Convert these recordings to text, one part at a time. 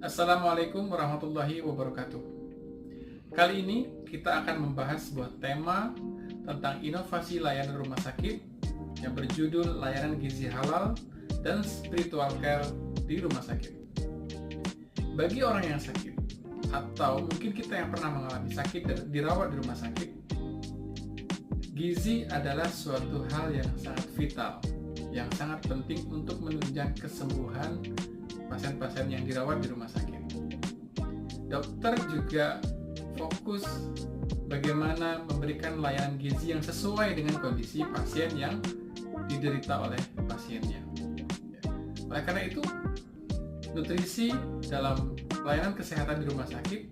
Assalamualaikum warahmatullahi wabarakatuh. Kali ini kita akan membahas sebuah tema tentang inovasi layanan rumah sakit yang berjudul layanan gizi halal dan spiritual care di rumah sakit. Bagi orang yang sakit, atau mungkin kita yang pernah mengalami sakit dan dirawat di rumah sakit, gizi adalah suatu hal yang sangat vital, yang sangat penting untuk menunjang kesembuhan pasien-pasien yang dirawat di rumah sakit. Dokter juga fokus bagaimana memberikan layanan gizi yang sesuai dengan kondisi pasien yang diderita oleh pasiennya. Oleh karena itu, nutrisi dalam layanan kesehatan di rumah sakit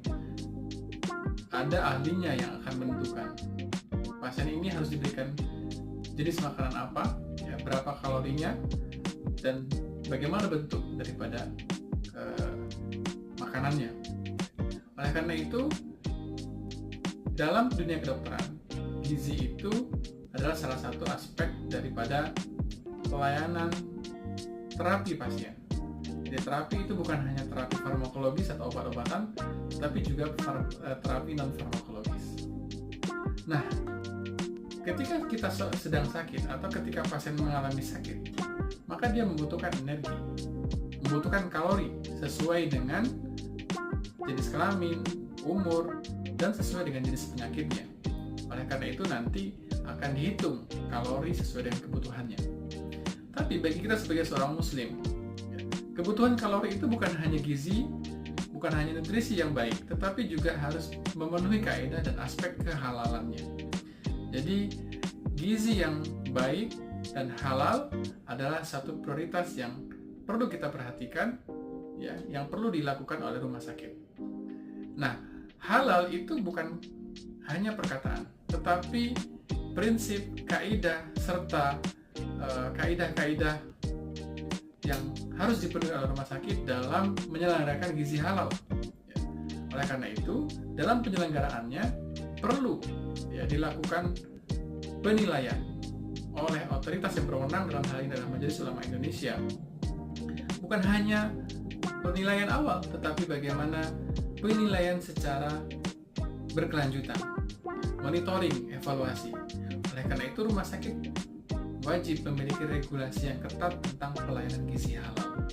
ada ahlinya yang akan menentukan pasien ini harus diberikan jenis makanan apa, berapa kalorinya, dan bagaimana bentuk daripada makanannya. Oleh karena itu, dalam dunia kedokteran, gizi itu adalah salah satu aspek daripada pelayanan terapi pasien. Jadi terapi itu bukan hanya terapi farmakologis atau obat-obatan, tapi juga terapi non-farmakologis. Nah, ketika kita sedang sakit atau ketika pasien mengalami sakit, maka dia membutuhkan energi, membutuhkan kalori sesuai dengan jenis kelamin, umur, dan sesuai dengan jenis penyakitnya. Oleh karena itu nanti akan dihitung kalori sesuai dengan kebutuhannya. Tapi bagi kita sebagai seorang muslim, kebutuhan kalori itu bukan hanya gizi, bukan hanya nutrisi yang baik, tetapi juga harus memenuhi kaidah dan aspek kehalalannya. Jadi gizi yang baik dan halal adalah satu prioritas yang perlu kita perhatikan, yang perlu dilakukan oleh rumah sakit. Nah, halal itu bukan hanya perkataan, tetapi prinsip, kaidah, serta kaidah-kaidah yang harus dipenuhi oleh rumah sakit dalam menyelenggarakan gizi halal. Oleh karena itu, dalam penyelenggaraannya perlu dilakukan penilaian oleh otoritas yang berwenang, dalam hal ini adalah Majelis Ulama Indonesia. Bukan hanya penilaian awal, tetapi bagaimana penilaian secara berkelanjutan, monitoring, evaluasi. Oleh karena itu, rumah sakit wajib memiliki regulasi yang ketat tentang pelayanan gizi halal.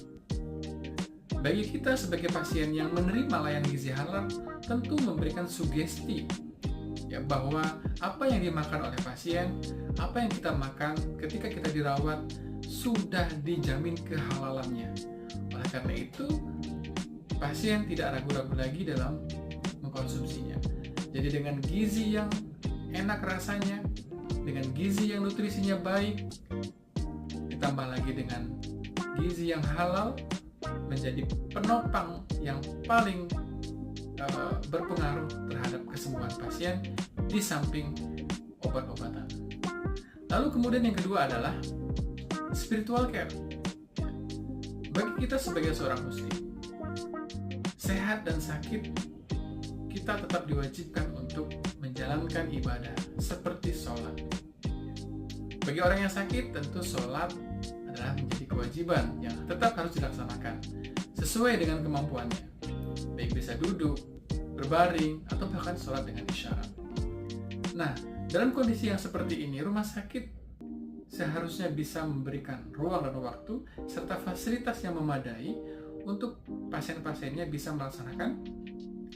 Bagi kita sebagai pasien yang menerima layanan gizi halal, tentu memberikan sugesti bahwa apa yang dimakan oleh pasien, apa yang kita makan ketika kita dirawat sudah dijamin kehalalannya. Oleh karena itu, pasien tidak ragu-ragu lagi dalam mengkonsumsinya. Jadi dengan gizi yang enak rasanya, dengan gizi yang nutrisinya baik, ditambah lagi dengan gizi yang halal, menjadi penopang yang paling berpengaruh terhadap kesembuhan pasien di samping obat-obatan. Lalu kemudian yang kedua adalah spiritual care. Bagi kita sebagai seorang muslim, sehat dan sakit, kita tetap diwajibkan untuk menjalankan ibadah seperti sholat. Bagi orang yang sakit, tentu sholat adalah menjadi kewajiban yang tetap harus dilaksanakan sesuai dengan kemampuannya, baik bisa duduk, berbaring, atau bahkan sholat dengan isyarat. Nah, dalam kondisi yang seperti ini, rumah sakit seharusnya bisa memberikan ruang dan waktu serta fasilitas yang memadai untuk pasien-pasiennya bisa melaksanakan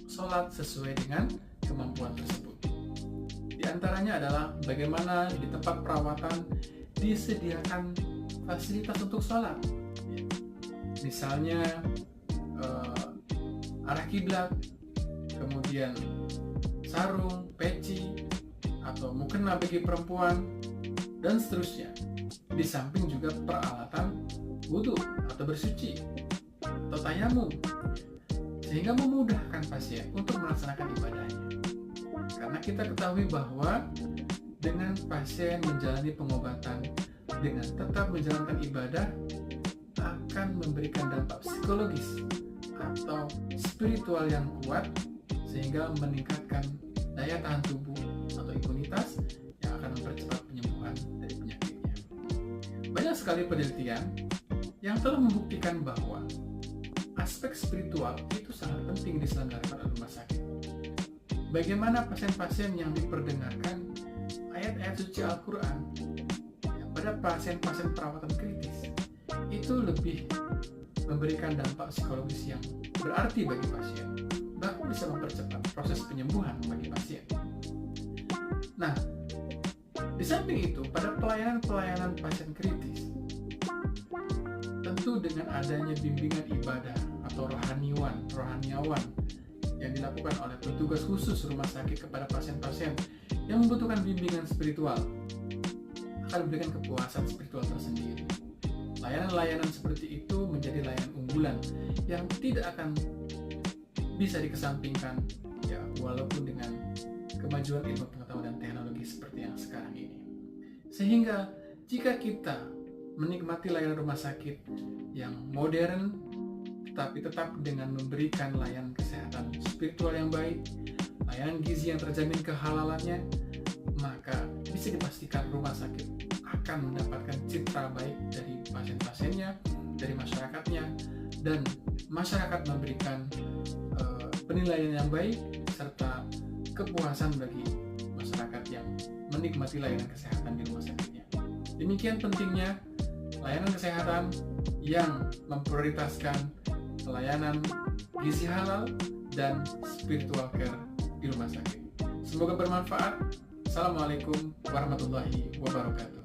sholat sesuai dengan kemampuan tersebut. Di antaranya adalah bagaimana di tempat perawatan disediakan fasilitas untuk sholat. Misalnya arah kiblat, kemudian sarung, peci, atau mukena bagi perempuan, dan seterusnya. Di samping juga peralatan wudhu atau bersuci atau tayamum, sehingga memudahkan pasien untuk melaksanakan ibadahnya. Karena kita ketahui bahwa dengan pasien menjalani pengobatan dengan tetap menjalankan ibadah akan memberikan dampak psikologis atau spiritual yang kuat, sehingga meningkatkan daya tahan tubuh atau imunitas yang akan mempercepat penyembuhan dari penyakitnya. Banyak sekali penelitian yang telah membuktikan bahwa aspek spiritual itu sangat penting diselenggarakan oleh rumah sakit. Bagaimana pasien-pasien yang diperdengarkan ayat-ayat suci Al-Quran pada pasien-pasien perawatan kritis itu lebih memberikan dampak psikologis yang berarti bagi pasien, bahkan bisa mempercepat proses penyembuhan bagi pasien. Nah, di samping itu, pada pelayanan-pelayanan pasien kritis, tentu dengan adanya bimbingan ibadah atau rohaniawan yang dilakukan oleh petugas khusus rumah sakit kepada pasien-pasien yang membutuhkan bimbingan spiritual, akan memberikan kepuasan spiritual tersendiri. Layanan-layanan seperti itu menjadi layanan unggulan yang tidak akan bisa dikesampingkan, ya, walaupun dengan kemajuan ilmu pengetahuan dan teknologi seperti yang sekarang ini. Sehingga jika kita menikmati layanan rumah sakit yang modern, tetapi tetap dengan memberikan layanan kesehatan spiritual yang baik, layanan gizi yang terjamin kehalalannya, maka bisa dipastikan rumah sakit akan mendapatkan citra baik dari pasien-pasiennya, dari masyarakatnya, dan masyarakat memberikan penilaian yang baik serta kepuasan bagi masyarakat yang menikmati layanan kesehatan di rumah sakitnya. Demikian pentingnya layanan kesehatan yang memprioritaskan pelayanan gizi halal dan spiritual care di rumah sakit. Semoga bermanfaat. Assalamualaikum warahmatullahi wabarakatuh.